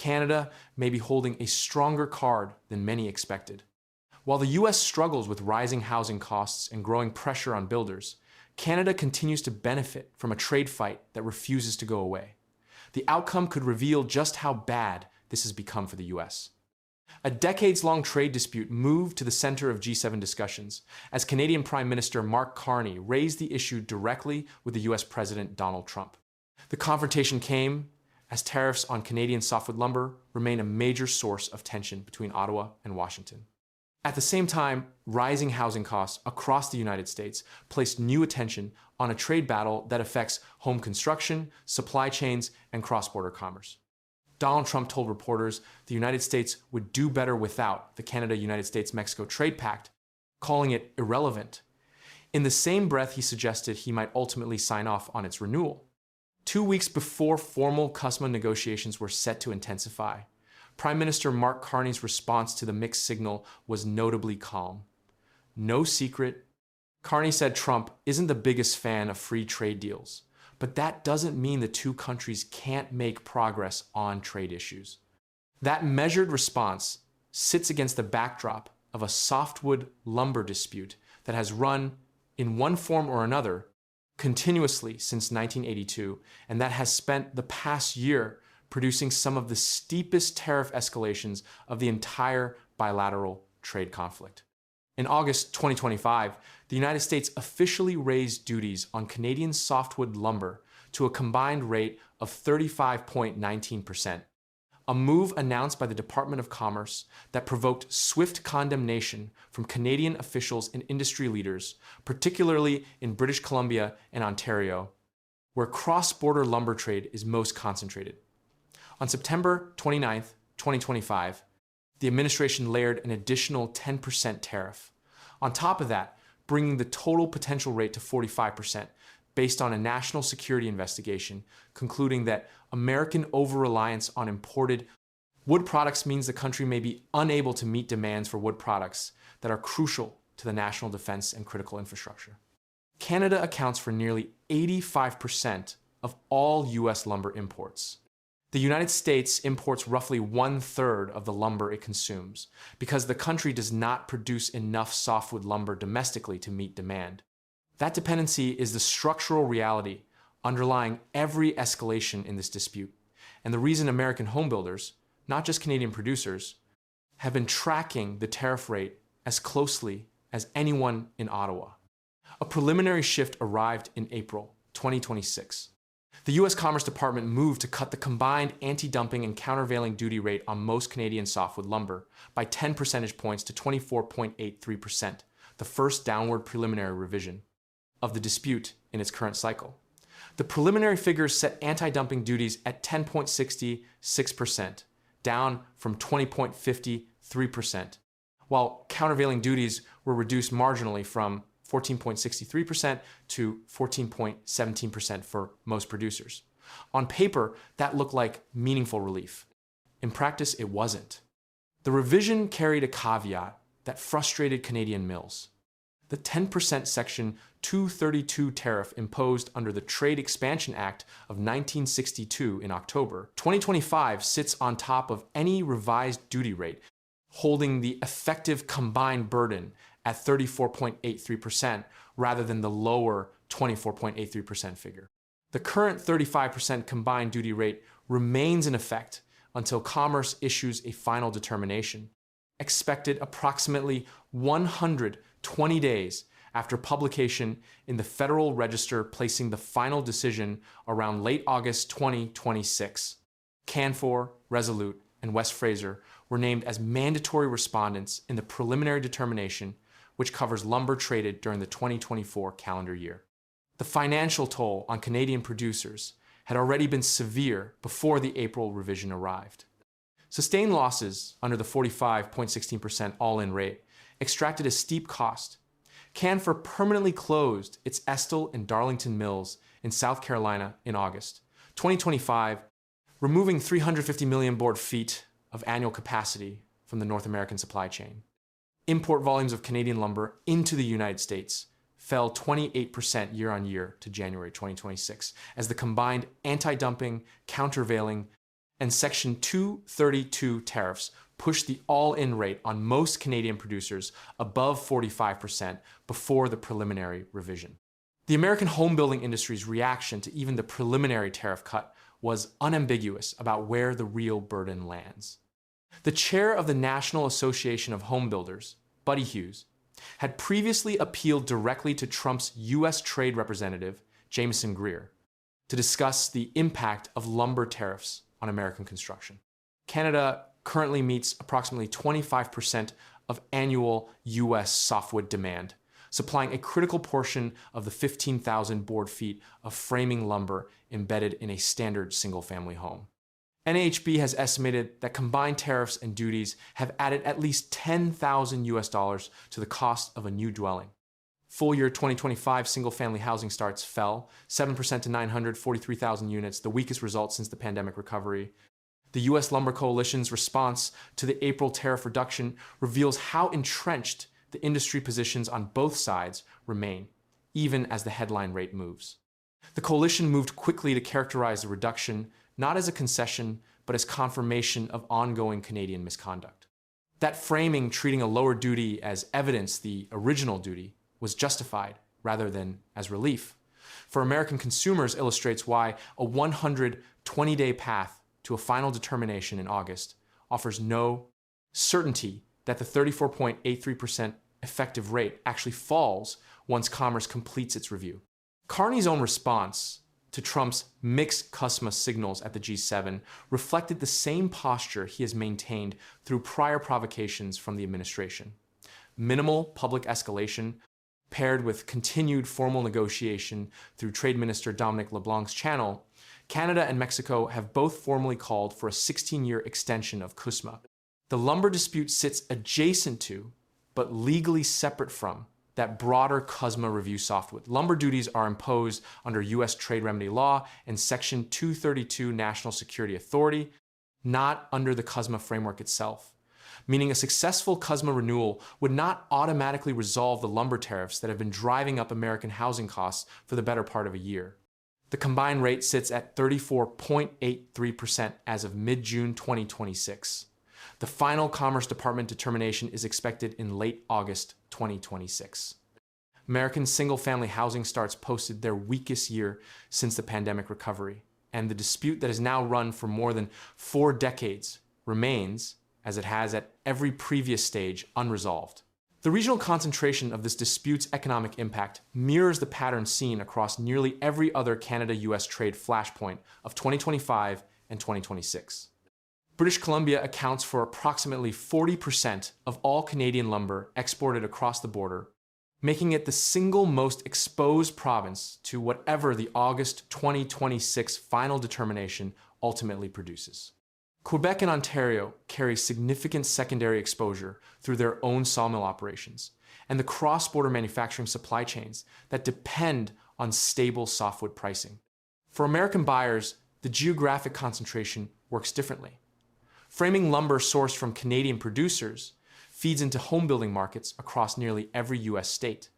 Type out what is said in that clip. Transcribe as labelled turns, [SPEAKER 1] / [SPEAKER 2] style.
[SPEAKER 1] Canada may be holding a stronger card than many expected. While the U.S. struggles with rising housing costs and growing pressure on builders, Canada continues to benefit from a trade fight that refuses to go away. The outcome could reveal just how bad this has become for the U.S. A decades-long trade dispute moved to the center of G7 discussions as Canadian Prime Minister Mark Carney raised the issue directly with the U.S. President Donald Trump. The confrontation came as tariffs on Canadian softwood lumber remain a major source of tension between Ottawa and Washington. At the same time, rising housing costs across the United States placed new attention on a trade battle that affects home construction, supply chains, and cross-border commerce. Donald Trump told reporters the United States would do better without the Canada-United States-Mexico Trade Pact, calling it irrelevant. In the same breath, he suggested he might ultimately sign off on its renewal. 2 weeks before formal CUSMA negotiations were set to intensify, Prime Minister Mark Carney's response to the mixed signal was notably calm. No secret, Carney said Trump isn't the biggest fan of free trade deals, but that doesn't mean the two countries can't make progress on trade issues. That measured response sits against the backdrop of a softwood lumber dispute that has run, in one form or another, continuously since 1982, and that has spent the past year producing some of the steepest tariff escalations of the entire bilateral trade conflict. In August 2025, the United States officially raised duties on Canadian softwood lumber to a combined rate of 35.19%, a move announced by the Department of Commerce that provoked swift condemnation from Canadian officials and industry leaders, particularly in British Columbia and Ontario, where cross-border lumber trade is most concentrated. On September 29, 2025, the administration layered an additional 10% tariff. On top of that, bringing the total potential rate to 45%, based on a national security investigation concluding that American over-reliance on imported wood products means the country may be unable to meet demands for wood products that are crucial to the national defense and critical infrastructure. Canada accounts for nearly 85% of all U.S. lumber imports. The United States imports roughly 1/3 of the lumber it consumes because the country does not produce enough softwood lumber domestically to meet demand. That dependency is the structural reality underlying every escalation in this dispute, and the reason American homebuilders, not just Canadian producers, have been tracking the tariff rate as closely as anyone in Ottawa. A preliminary shift arrived in April 2026. The U.S. Commerce Department moved to cut the combined anti-dumping and countervailing duty rate on most Canadian softwood lumber by 10 percentage points to 24.83%, the first downward preliminary revision of the dispute in its current cycle. The preliminary figures set anti-dumping duties at 10.66%, down from 20.53%, while countervailing duties were reduced marginally from 14.63% to 14.17% for most producers. On paper, that looked like meaningful relief. In practice, it wasn't. The revision carried a caveat that frustrated Canadian mills. The 10% Section 232 tariff imposed under the Trade Expansion Act of 1962 in October 2025 sits on top of any revised duty rate, holding the effective combined burden at 34.83% rather than the lower 24.83% figure. The current 35% combined duty rate remains in effect until Commerce issues a final determination, expected approximately 120 days after publication in the Federal Register, placing the final decision around late August 2026. Canfor, Resolute, and West Fraser were named as mandatory respondents in the preliminary determination, which covers lumber traded during the 2024 calendar year. The financial toll on Canadian producers had already been severe before the April revision arrived. Sustained losses under the 45.16% all-in rate extracted a steep cost. Canfor permanently closed its Estill and Darlington mills in South Carolina in August 2025, removing 350 million board feet of annual capacity from the North American supply chain. Import volumes of Canadian lumber into the United States fell 28% year on year to January 2026, as the combined anti-dumping, countervailing, and Section 232 tariffs pushed the all-in rate on most Canadian producers above 45% before the preliminary revision. The American home building industry's reaction to even the preliminary tariff cut was unambiguous about where the real burden lands. The chair of the National Association of Home Builders, Buddy Hughes, had previously appealed directly to Trump's U.S. trade representative, Jameson Greer, to discuss the impact of lumber tariffs on American construction. Canada currently meets approximately 25% of annual U.S. softwood demand, supplying a critical portion of the 15,000 board feet of framing lumber embedded in a standard single-family home. NAHB has estimated that combined tariffs and duties have added at least $10,000 to the cost of a new dwelling. Full year 2025 single-family housing starts fell 7% to 943,000 units, the weakest result since the pandemic recovery. The U.S. Lumber Coalition's response to the April tariff reduction reveals how entrenched the industry positions on both sides remain, even as the headline rate moves. The coalition moved quickly to characterize the reduction not as a concession, but as confirmation of ongoing Canadian misconduct. That framing, treating a lower duty as evidence the original duty, was justified rather than as relief. For American consumers, illustrates why a 120-day path to a final determination in August offers no certainty that the 34.83% effective rate actually falls once Commerce completes its review. Carney's own response to Trump's mixed customer signals at the G7 reflected the same posture he has maintained through prior provocations from the administration. Minimal public escalation, paired with continued formal negotiation through Trade Minister Dominic LeBlanc's channel, Canada and Mexico have both formally called for a 16-year extension of CUSMA. The lumber dispute sits adjacent to, but legally separate from, that broader CUSMA review softwood. Lumber duties are imposed under U.S. trade remedy law and Section 232 National Security Authority, not under the CUSMA framework itself, meaning a successful CUSMA renewal would not automatically resolve the lumber tariffs that have been driving up American housing costs for the better part of a year. The combined rate sits at 34.83% as of mid-June 2026. The final Commerce Department determination is expected in late August 2026. American single-family housing starts posted their weakest year since the pandemic recovery, and the dispute that has now run for more than 4 decades remains, as it has at every previous stage, unresolved. The regional concentration of this dispute's economic impact mirrors the pattern seen across nearly every other Canada-U.S. trade flashpoint of 2025 and 2026. British Columbia accounts for approximately 40% of all Canadian lumber exported across the border, making it the single most exposed province to whatever the August 2026 final determination ultimately produces. Quebec and Ontario carry significant secondary exposure through their own sawmill operations and the cross-border manufacturing supply chains that depend on stable softwood pricing. For American buyers, the geographic concentration works differently. Framing lumber sourced from Canadian producers feeds into home building markets across nearly every U.S. state.